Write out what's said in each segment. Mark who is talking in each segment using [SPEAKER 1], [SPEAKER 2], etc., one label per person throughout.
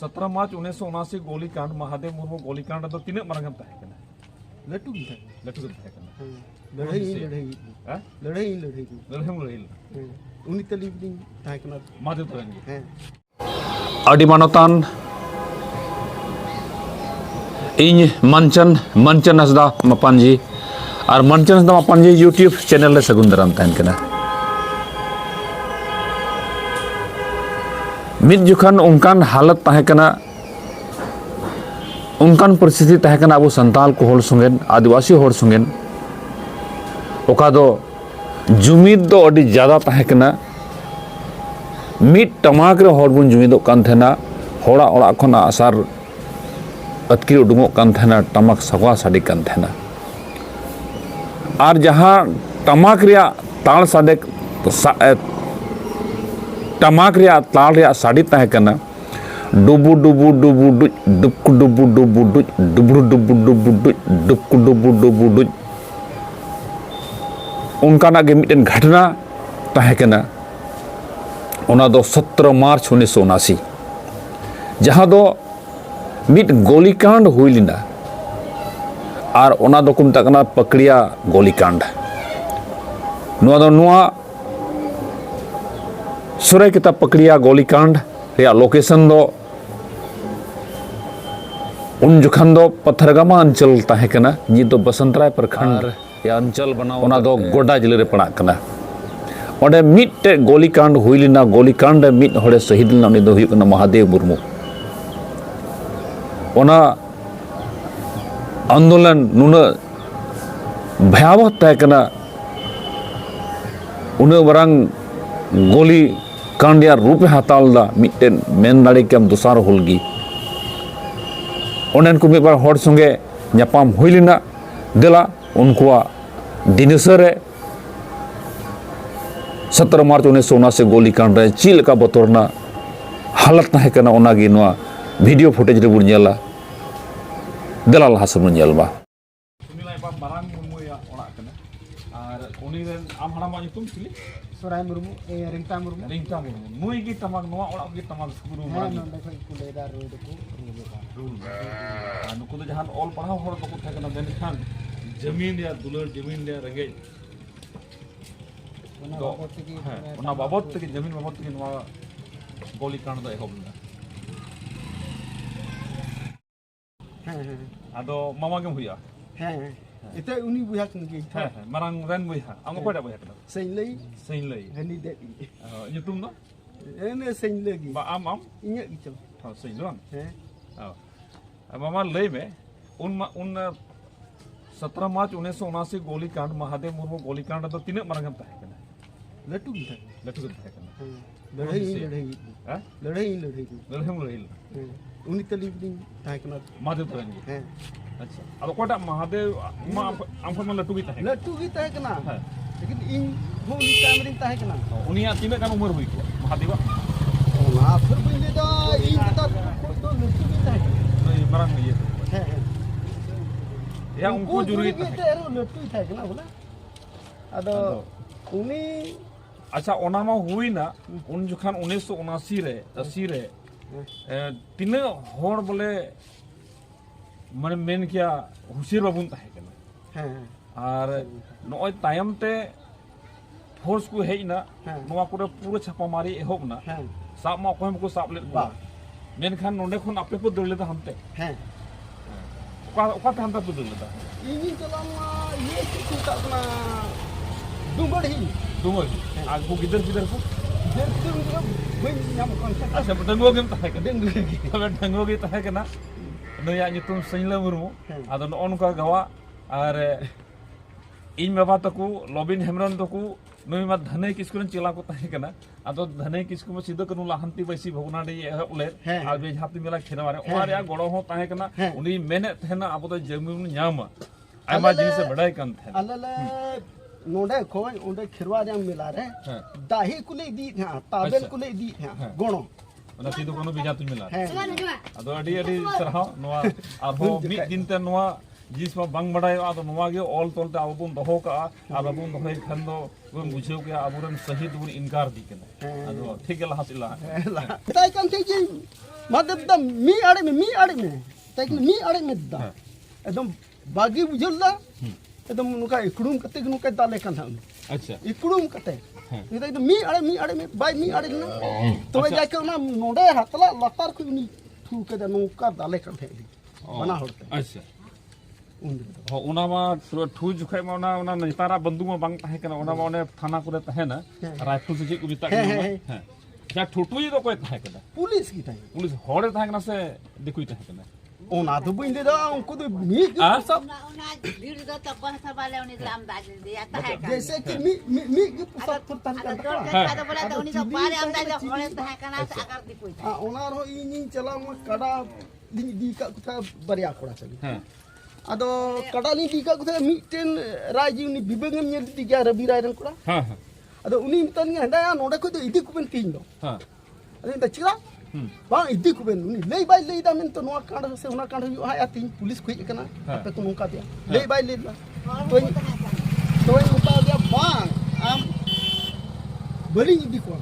[SPEAKER 1] 17 मार्च 1979 गोलीकांड महादेव मुर्मू गोलीकांड तो तीन मारंगम तहे कना
[SPEAKER 2] लटू की था
[SPEAKER 1] लटू तहे कना
[SPEAKER 2] लड़ाई
[SPEAKER 1] हैं
[SPEAKER 2] लड़ाई
[SPEAKER 1] लड़ाई
[SPEAKER 2] उनी तलीबिन था कना
[SPEAKER 1] महादेव तरेंगे
[SPEAKER 2] हैं
[SPEAKER 3] Adi Manotan इन मंचन हसदा मपानजी और मंचन हसदा मपानजी यूट्यूब चैनल ले सगुन दराम तहन कना मिद जुखान उनकान हालत तहे कना उनकान परिस्थिति तहे कना अबो संताल को होल संगेन आदिवासी होल संगेन ओका दो जुमिद दो अडी ज्यादा तहे कना मिद टमाक रे हर बुन जुमिदो कान थेना होड़ा ओड़ा खना आसार अतकी उडुंगो कान थेना टमाक सगवा साडी कान थेना और जहां टमाक रिया ताल साडे टमाक रिया ताल रिया साडी तहे कना डुबु डुबु डुबु डुज डुबकु डुबु डुबु डुज डुबरु डुबु डुबु डुज डुबकु डुबु डुबु डुज उनकाना गे मिटन घटना तहे कना ओना दो 17 मार्च 1979 जहां दो मिट गोलीकांड हुई लिना और ओना दो कुम तकना पकड़िया गोलीकांड नुआ दो नुआ सुरे किता पकड़िया गोलीकांड रिया लोकेशन दो उन जुखान दो पत्थरगामा अंचल तहे कना जी दो बसंतराय प्रखंड या अंचल बना ओना दो गोडा जिले रे पड़ा कना ओडे मिट्टे गोलीकांड हुई लिना गोलीकांड मिट होड़े शहीद लिना उनी दो हुई कना महादेव मुर्मू ओना आंदोलन नुना भयावह तहे कना उना बरंग गोली कांड या रूप हाताल दा मिट्टे मेन दाड़े के हम दुसार होलगी ओनेन को मिबार होड़ संगे न्यापाम हुई लिना देला उनकुआ दिनसरे 17 मार्च 1979 गोलीकांड रे चील का बतौरना हालत तहे कना ओनागी नोआ वीडियो फुटेज रे बुन नेला देला लहा सब नेलबा
[SPEAKER 1] उनीलाई बा मारांग मुर्मू या ओड़ा कना और उनी रेन आम हड़ामा नितुम छिली
[SPEAKER 2] सोराय मुर्मू ए रिंगता मुर्मू
[SPEAKER 1] नुई की तमाक नोआ ओड़ा की तमाक गुरु
[SPEAKER 2] हां
[SPEAKER 1] मारांग
[SPEAKER 2] नंदे खै कुलेदा रोड को
[SPEAKER 1] रूल नुको तो जहान ऑल पढ़ाव होड़ तो को थे कना देन खान जमीन या दुलर जमीन या रंगे ओना बाबत तक जमीन बाबत तक नोआ गोलीकांड दा एहोबना
[SPEAKER 2] हैं
[SPEAKER 1] आदो मामा के हुइया
[SPEAKER 2] हैं इते उनी बुया संगे
[SPEAKER 1] हैं मारांग रेन बुइहा आंगो कोडा बुइहा कना सैन लई
[SPEAKER 2] हनी दे
[SPEAKER 1] nyutum no
[SPEAKER 2] एने सैन लगी
[SPEAKER 1] ba am
[SPEAKER 2] इnya गिचो
[SPEAKER 1] ha सैन लोन
[SPEAKER 2] हैं
[SPEAKER 1] मामा लई में उन 17 मार्च 1979 गोलीकांड महादेव मुर्मू गोलीकांड तो तीन मारंगम तहे कना
[SPEAKER 2] लटू की था
[SPEAKER 1] लटू तहे कना
[SPEAKER 2] लड़ाई
[SPEAKER 1] हैं
[SPEAKER 2] लड़ाई
[SPEAKER 1] लड़ाई
[SPEAKER 2] उनी तलीबिन था कना
[SPEAKER 1] महादेव तरेंगे
[SPEAKER 2] हैं
[SPEAKER 1] अच्छा अब कोटा महादेव मा आम को लटू की तहे
[SPEAKER 2] लटू की था कना
[SPEAKER 1] हां
[SPEAKER 2] लेकिन इन हो नी कैमरिन था कना
[SPEAKER 1] उनिया तीन कान उम्र हुई को महादेवा
[SPEAKER 2] ना फिर बिंदे दा इन तो लटू की था
[SPEAKER 1] नहीं मरंग ये
[SPEAKER 2] हैं
[SPEAKER 1] या उनको जरूरी
[SPEAKER 2] के तेरो लटू था कना बोला अदो उनी
[SPEAKER 1] अच्छा ओना मा हुई ना उन जुखान 1979 रे 80 रे तीन होड़ बोले माने मेन किया हुसिर बाबुन तहे कना
[SPEAKER 2] हैं
[SPEAKER 1] और नोय तायम ते फोर्स को हेइना नोआ कोरे पूरा छापामारी एहोब ना
[SPEAKER 2] हैं
[SPEAKER 1] साब मा कोम को साब ले बा मेन खान नोंडे खन आपे को दरले दा हमते
[SPEAKER 2] हैं
[SPEAKER 1] ओका थांता को दरले दा
[SPEAKER 2] इनी चलामा ये किछु कना दुंगड़ी
[SPEAKER 1] दुंगल आज को गिदर गिदर को
[SPEAKER 2] देर बन नाम कॉन्सेप्ट
[SPEAKER 1] अच्छा दंगो गेम तहे कना
[SPEAKER 2] देंगे
[SPEAKER 1] तबे दंगो गे तहे कना नया नितुम सैनला मुर्मू आदो नोनका गवा और इन बाबा तको लबिन हेमरन तको नुई मा धने किसकुन चिला को तहे कना आदो धने किसकु म सिद्ध कनु लाहंती बैसी भगनाडी एहले आ बे झापती मेला खेना मारे ओमारे आ गड़ो हो तहे कना उनी मेने तहेना अब तो जमीन न्यामा आमा जिनिस बडाय कान थे
[SPEAKER 2] अलले नोडे खोय ओडे खिरवा जाम मिला रे दाही कुले दी था ताबेल कुले दी था गणो
[SPEAKER 1] ओना सिदो कोनो बिजा तु मिला आदो अडी अडी सरहाव नोआ आरहो मिद दिन ते नोआ जिस में बंग बड़ाई आदो नोआ गे ऑल तोलते अब बुन दहो का आदो बुन दहो खन दो बुन बुझेउ के अबुरन शहीद बुन इनकार दी के आदो ठीक है लहासिला
[SPEAKER 2] ताई कम थे जी मादे दा मी आड़े में ताकि मी आड़े में दा एकदम बागी बुझल दा एकदम नुका इकड़ूम कते नुका दाले कान था
[SPEAKER 1] अच्छा
[SPEAKER 2] इकड़ूम कते एकदम मी आड़े में बाय मी आड़े ना तो जाके ना नोडे हतला लतार को नी थू के नुका दाले कान थे बना होते
[SPEAKER 1] अच्छा हो उना मा ठू जुखाय मा उना नेतारा बंदूक मा बांग ताहे कना उना मा ओने थाना को ताहे ना राइफल से को बिता है जा ठुटुई तो कोई ताहे कना
[SPEAKER 2] पुलिस की ताहे
[SPEAKER 1] पुलिस होड़े ताहे कना से दिकुई ताहे कना
[SPEAKER 2] ओना तो बंदे दा उनको तो मी सब
[SPEAKER 4] ओना भीड़ दो तो कौन सा वाले उन्हें ग्राम दाज दिया ताहे
[SPEAKER 2] जैसे कि मी की सब फुरता
[SPEAKER 4] अगर जोर के बोला तो उन्हें तो पारे अंदाज होड़े ताहे कना से अगर दिकुई
[SPEAKER 2] हां ओना रो इन चला म कड़ा दी का कुथा बरिया कोड़ा चली
[SPEAKER 1] हां
[SPEAKER 2] अदो कड़ा नी दी का कुथा मिटेन राजी उनी बिबंगम नेल दी गया रवि रायरन कोड़ा
[SPEAKER 1] हां हां
[SPEAKER 2] अदो उनी मितन हंदा नोडे को तो इदी कुबेन तीन दो
[SPEAKER 1] हां
[SPEAKER 2] अदो दा चिला बांग इदी कुबेन उनी लई बाय लई दा मेन तो नोआ कांड से उना कांड हुआ है तीन पुलिस खोज कना पे को नुका दिया लई बाय लई तो मुता दिया बांग आम बली इदी को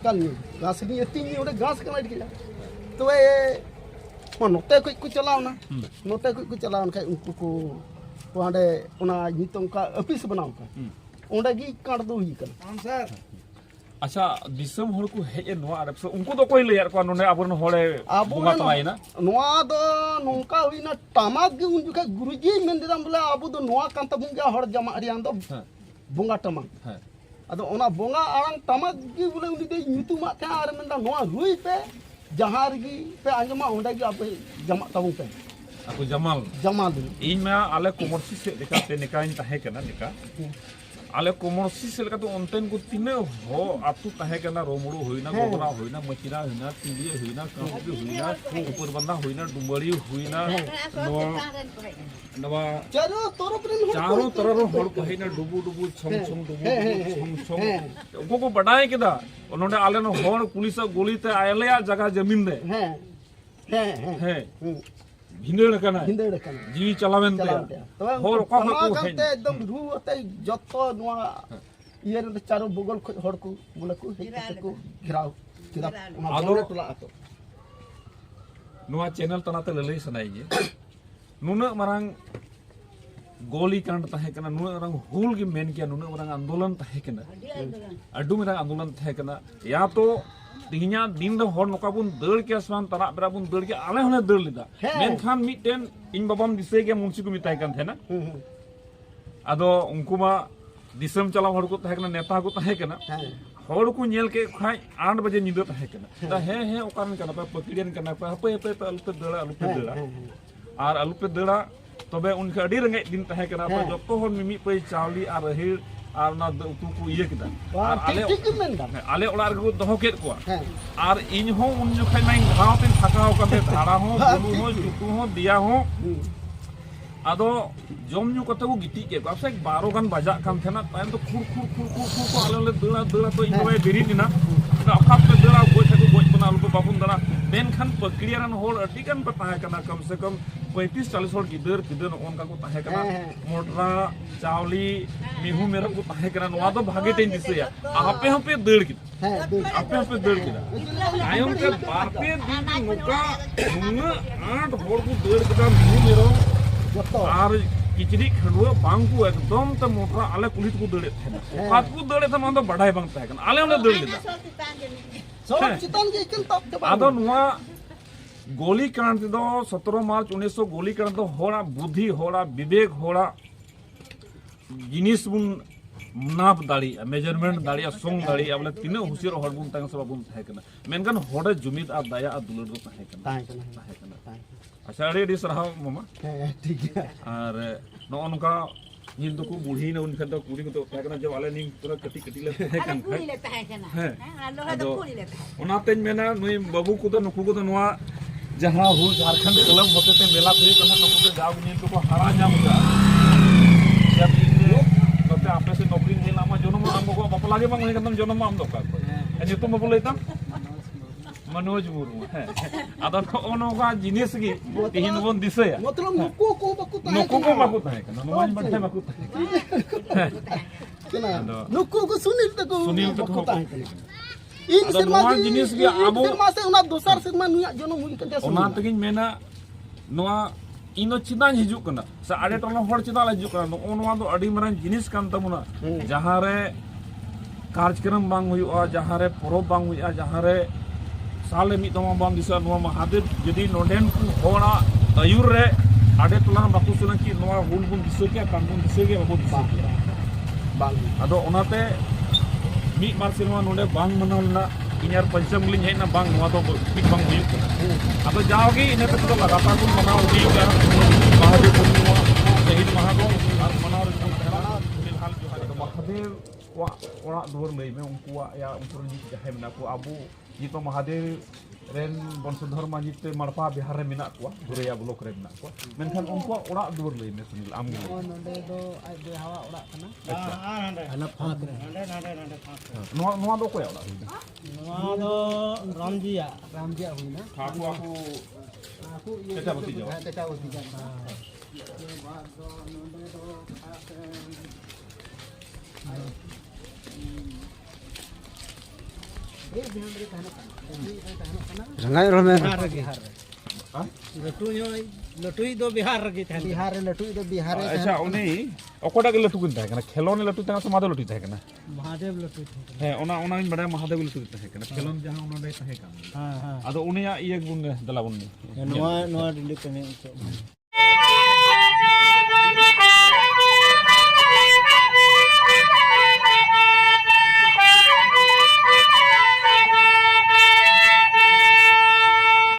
[SPEAKER 2] कल नी घास नी तीन ओडे घास कना दिया तो ए नोते को चलाओ ना नोते को चलाओ खाय उनको को वहां उना नितों का ऑफिस बनाओ का ओंडे गी कांड दो ही कना सर
[SPEAKER 1] अच्छा दिसम होड़ को हेज नोआ अरब से उनको तो कोई लेयर को नोने अबन होड़े बुंगा तलाई ना
[SPEAKER 2] नोआ दो नोंका हुईना टामाक गी उन जुका गुरुजी मेन देदाम बोले अबु दो नोआ कांता बुंगा होड़ जमा रियां दो बुंगा टमाक अदो ओना बुंगा आरंग टामाक गी बोले उनी दे nyutuमा था आर मेनदा नोआ रुई पे जहां रगी पे आंजमा ओंडा गी आपे जमा ताबु पे
[SPEAKER 1] aku jamal इन में आले कोमर्सी से लेका ते निकाइन ताहे कना निका आले कोमर्सी से लेका तो ओंतेन को तिने हो आतु ताहे कना रोमुडो होइना गोबरा होइना मचिरा होइना तिंडी होइना कांबी होइना ऊपर बंदा होइना डुबड़ी होइना नवा चारों तरफ होड़ कहिना डुबु छम छम डुबु छम छम को बडाय केदा उन्होंने आले न होड़ पुलिस गोली ते आले जगह जमीन दे है हिंदड़ कना जी चलावेन ते होर का को
[SPEAKER 2] ते एकदम रू अते जत्तो नोआ ये रे चारो बगल होड़ को बोले को घिराव आदो टोला आतो
[SPEAKER 1] नोआ चैनल तनाते ललई सनाइए नुना मरंग गोली कांड ताहे कना नुना मरंग हुल के मेन किया नुना मरंग आंदोलन ताहे कना अडु मरंग आंदोलन ताहे कना या तो तिहिना दिन दो होड़ नोका बुन दड़ के आसमान तरा बेरा बुन दड़ के आले होने दड़ लिदा मेन खान मिटेन इन बाबाम दिसे के मुंशी को मिताय कान थे ना आदो उनको मा दिसम चला होड़ को ताहे कना नेता को ताहे कना होड़ को नेल के खाय 8 बजे निदो ताहे कना ता हे ओकान कना पे पकड़ियन कना पे हपे अलु पे दड़ा और अलु पे दड़ा तबे उनके अडी रंगे दिन ताहे कना पे जतो होड़ मिमी पे चावली और रहिर और ना उतु को ये किदा और आले ओड़ा रे को दहो केत को और इन हो उन जो खाय मैं घाव पे थकाव का पे धाड़ा हो बुलु हो जुतु हो दिया हो आदो जम न्यू कते को गिटी के आपसे 12 गान बजा कान थेना तायम तो खुर आले दड़ा तो इन बाय बेरी दिना अखा पे दड़ा गोय थको गोय बना लु बाबुन दड़ा मेन खान पकड़ियारन होल अडी गान पे ताहे कना कम से कम 35-40 होड़ गिदर ओनका को ताहे कना मोटरा चावली मिहू मेरा को ताहे कना नोआ तो भागे तेन दिसया आपे दड़ की आपे दड़ की आयम के बारपे दिन नोका नुना 8 होड़ को दड़ का मिहू मेरा और किचड़ी खंडुआ बांग को एकदम त मोटरा आले पुलिस को दड़े थे हाथ को दड़े थ मान तो बढ़ाई बांग ताहे कना आले ओने दड़ लिदा
[SPEAKER 2] सब चितन के किन तब
[SPEAKER 1] आदो नुआ गोली कांड दो 17 मार्च 1900 गोली कांड दो होड़ा बुद्धि होड़ा विवेक होड़ा जिनिस बुन नाप दाड़ी मेजरमेंट दाड़ी सोंग दाड़ी बोले तीन हुसियर हड़ बुन तांग सब बुन थाहे कना मेनगन होड़े जुमिद आ दया आ दुलड़ दो थाहे कना अच्छा अड़ी सरहाव मामा
[SPEAKER 2] ठीक है
[SPEAKER 1] और नो नका इन तो को बूढ़ी न उन तो कुड़ी तो थाहे कना जब आले नी पूरा कटी ले थाहे कना
[SPEAKER 4] कुड़ी ले ताहे कना हां लोहा तो कुड़ी ले ताहे
[SPEAKER 1] ओना तेन मेना नुई बाबू को तो नुकु को तो नोआ जहां हुल झारखंड कलम होते थे मेला खुली कना नुकु के जाव नी तो को हरा जामुगा जब इन तो आपे से नौकरी नहीं लामा जन्म आम को बापला के बांग एकदम जन्म आम दोका ए तुम बोले तम मनोज मुर्मू है आदो ओनोगा जिनिस की तिहिन बोन दिसया
[SPEAKER 2] मतलब नुको को
[SPEAKER 1] बाकू ताहे कना नोज बठे बाकू ताहे
[SPEAKER 2] नुको को सुनील तक
[SPEAKER 1] ताहे कना
[SPEAKER 2] इन
[SPEAKER 1] ᱟᱫᱚ
[SPEAKER 2] सिनेमा
[SPEAKER 1] ᱱᱚᱣᱟ ᱡᱤᱱᱤᱥ ᱜᱮ ᱟᱵᱚ-
[SPEAKER 2] सिनेमा से उना दोसर सिनेमा नुया जनो हुई कते
[SPEAKER 1] ᱚᱱᱟ ᱛᱮᱜᱤᱧ ᱢᱮᱱᱟ ᱱᱚᱣᱟ ᱤᱧ ᱫᱚ ᱪᱮᱫᱟᱜ ᱤᱧ ᱦᱤᱡᱩᱜ ᱠᱟᱱᱟ ᱥᱮ ᱟᱰᱮ ᱴᱚᱞᱟ ᱦᱚᱲ ᱪᱮᱫᱟᱜ ᱞᱮ ᱦᱤᱡᱩᱜ ᱠᱟᱱᱟ ᱱᱚᱜᱼᱚ ᱱᱚᱣᱟ ᱫᱚ ᱟᱹᱰᱤ ᱢᱟᱨᱟᱝ ᱡᱤᱱᱤᱥ ᱠᱟᱱ ᱛᱟᱵᱚᱱᱟ ᱡᱟᱦᱟᱸᱨᱮ ᱠᱟᱨᱡᱚᱠᱨᱚᱢ ᱵᱟᱝ ᱦᱩᱭᱩᱜᱼᱟ ᱡᱟᱦᱟᱸᱨᱮ ᱯᱚᱨᱚᱵᱽ ᱵᱟᱝ ᱦᱩᱭᱩᱜᱼᱟ ᱡᱟᱦᱟᱸᱨᱮ ᱥᱟᱞᱨᱮ ᱢᱤᱫ ᱫᱚᱢ ᱵᱟᱝ ᱫᱤᱥᱟᱹᱜᱼᱟ ᱱᱚᱣᱟ ᱢᱟᱦᱟᱫᱮᱵ ᱡᱩᱫᱤ ᱱᱚᱰᱮᱱ ᱠᱚ ᱦᱚᱲᱟᱜ ᱟᱹᱭᱩᱨ ᱨᱮ ᱟᱰᱮ ᱴᱚᱞᱟ ᱵᱟᱠᱚ ᱥᱮᱱᱟ ᱠᱤ ᱱᱚᱣᱟ ᱦᱩᱞ ᱵᱚᱱ ᱫᱤᱥᱟᱹ ᱠᱮᱭᱟ ᱠᱟᱱ ᱵᱚᱱ ᱫᱤᱥᱟᱹ ᱠᱮᱭᱟ ᱵᱟᱵᱚ ᱫᱤᱥᱟᱹ ᱠᱮᱭᱟ
[SPEAKER 2] बाल
[SPEAKER 1] ᱟᱫᱚ ᱚᱱᱟᱛᱮ ᱢᱤᱫ ᱵᱟᱨ ᱥᱮᱨᱢᱟ ᱱᱚᱰᱮ ᱵᱟᱝ ᱢᱟᱱᱟᱣ ᱞᱮᱱᱟ ᱤᱧ ᱟᱨ ᱯᱚᱧᱪᱚᱢ ᱜᱮᱞᱤᱧ ᱦᱮᱡ ᱮᱱᱟ ᱵᱟᱝ ᱱᱚᱣᱟ ᱫᱚ ᱴᱷᱤᱠ ᱵᱟᱝ ᱦᱩᱭᱩᱜ ᱠᱟᱱᱟ ᱟᱫᱚ ᱡᱟᱣᱜᱮ ᱤᱱᱟᱹ ᱠᱟᱛᱮ ᱫᱚ ᱞᱟᱜᱟᱛᱟᱨ ᱵᱚᱱ ᱢᱟᱱᱟᱣ ᱤᱫᱤᱭᱮᱫᱟ ᱢᱟᱦᱟᱫᱮᱵ ᱯᱩᱨᱱᱤᱢᱟ ᱥᱟᱹᱦᱤᱫ ᱢᱟᱦᱟ ᱫᱚ ᱟᱨ ᱢᱟᱱᱟᱣ ᱨᱮ ᱯᱷᱤᱞᱦᱟᱞ ᱡᱚᱦᱟᱨ ᱟᱫᱚ ᱢᱟᱦᱟᱫᱮᱵ ᱠᱚᱣᱟᱜ ᱚᱲᱟᱜ ᱫᱩᱣᱟᱹᱨ ᱞᱟᱹᱭ ᱢᱮ ᱩᱱᱠᱩᱣᱟᱜ ᱩᱱᱠᱩ ᱨᱮᱱ ᱡᱟᱦᱟᱸᱭ ᱢᱮᱱᱟᱜ ᱠᱚᱣᱟ ᱟᱵᱚ ᱱᱤᱛᱚᱜ ᱢᱟᱦᱟᱫᱮᱵ ᱨᱮᱱ ᱵᱚᱝᱥᱚᱫᱷᱚᱨ ᱢᱟᱹᱡᱷᱤ ᱢᱟᱲᱯᱟ ᱵᱤᱦᱟᱨ ᱨᱮ ᱢᱮᱱᱟᱜ ᱠᱚᱣᱟ ᱜᱩᱨᱮᱭᱟ ᱵᱞᱚᱠ ᱨᱮ ᱢᱮᱱᱟᱜ ᱠᱚᱣᱟ ᱢᱮᱱᱠᱷᱟन ᱩᱱᱠᱩᱣᱟᱜ ᱚᱲᱟᱜ ᱫᱩᱣᱟᱹᱨ ᱞᱟᱹᱭ ᱢᱮ ᱥᱩᱱᱤᱞ ᱟᱢ ᱜᱮ ᱞᱟᱹᱭ ᱢᱮ
[SPEAKER 2] नोंडे दो आज बेहावा ओड़ा कना
[SPEAKER 1] ᱟᱪᱪᱷᱟ
[SPEAKER 2] अना फाक रे
[SPEAKER 1] ᱱᱚᱣᱟ ᱫᱚ ᱚᱠᱚᱭᱟᱜ ᱚᱲᱟᱜ ᱦᱩᱭᱱᱟ
[SPEAKER 2] नवा दो रामजिया हुई ना
[SPEAKER 1] ᱟᱠᱚ ᱟᱠᱚ
[SPEAKER 2] aku
[SPEAKER 1] ᱪᱮᱪᱟ ᱵᱷᱟᱹᱛᱤᱡᱟ
[SPEAKER 2] कचा होती जा रंगाई रोल में बिहार लटुई दो बिहार रगी था बिहार लटुई दो बिहार
[SPEAKER 1] ᱟᱪᱪᱷᱟ ᱩᱱᱤ ᱚᱠᱚᱭᱴᱟᱜ ᱜᱮ ᱞᱟᱹᱴᱩ ᱠᱤᱱ ᱛᱟᱦᱮᱸ ᱠᱟᱱᱟ ᱠᱷᱮᱞᱳᱱ ᱞᱟᱹᱴᱩ ᱛᱟᱦᱮᱸ ᱠᱟᱱᱟ ᱥᱮ ᱢᱟᱫᱮ ᱞᱟᱹᱴᱩ ᱛᱟᱦᱮᱸ ᱠᱟᱱᱟ
[SPEAKER 2] महादेव लटुई था
[SPEAKER 1] ᱦᱮᱸ ᱚᱱᱟᱧ ᱵᱟᱲᱟᱭᱟ ᱢᱟᱦᱟᱫᱮᱵ ᱞᱟᱹᱴᱩ ᱛᱟᱦᱮᱸ ᱠᱟᱱᱟ ᱠᱷᱮᱞᱳᱱ ᱡᱟᱦᱟᱸ ᱚᱱᱚᱸᱰᱮ ᱛᱟᱦᱮᱸ ᱠᱟᱱᱟ
[SPEAKER 2] हां हां
[SPEAKER 1] ᱟᱫᱚ ᱩᱱᱤᱭᱟᱜ ᱤᱭᱟᱹ ᱵᱚᱱ ᱫᱮᱞᱟ ᱵᱚᱱ
[SPEAKER 2] नवा नवा दिल्ली पे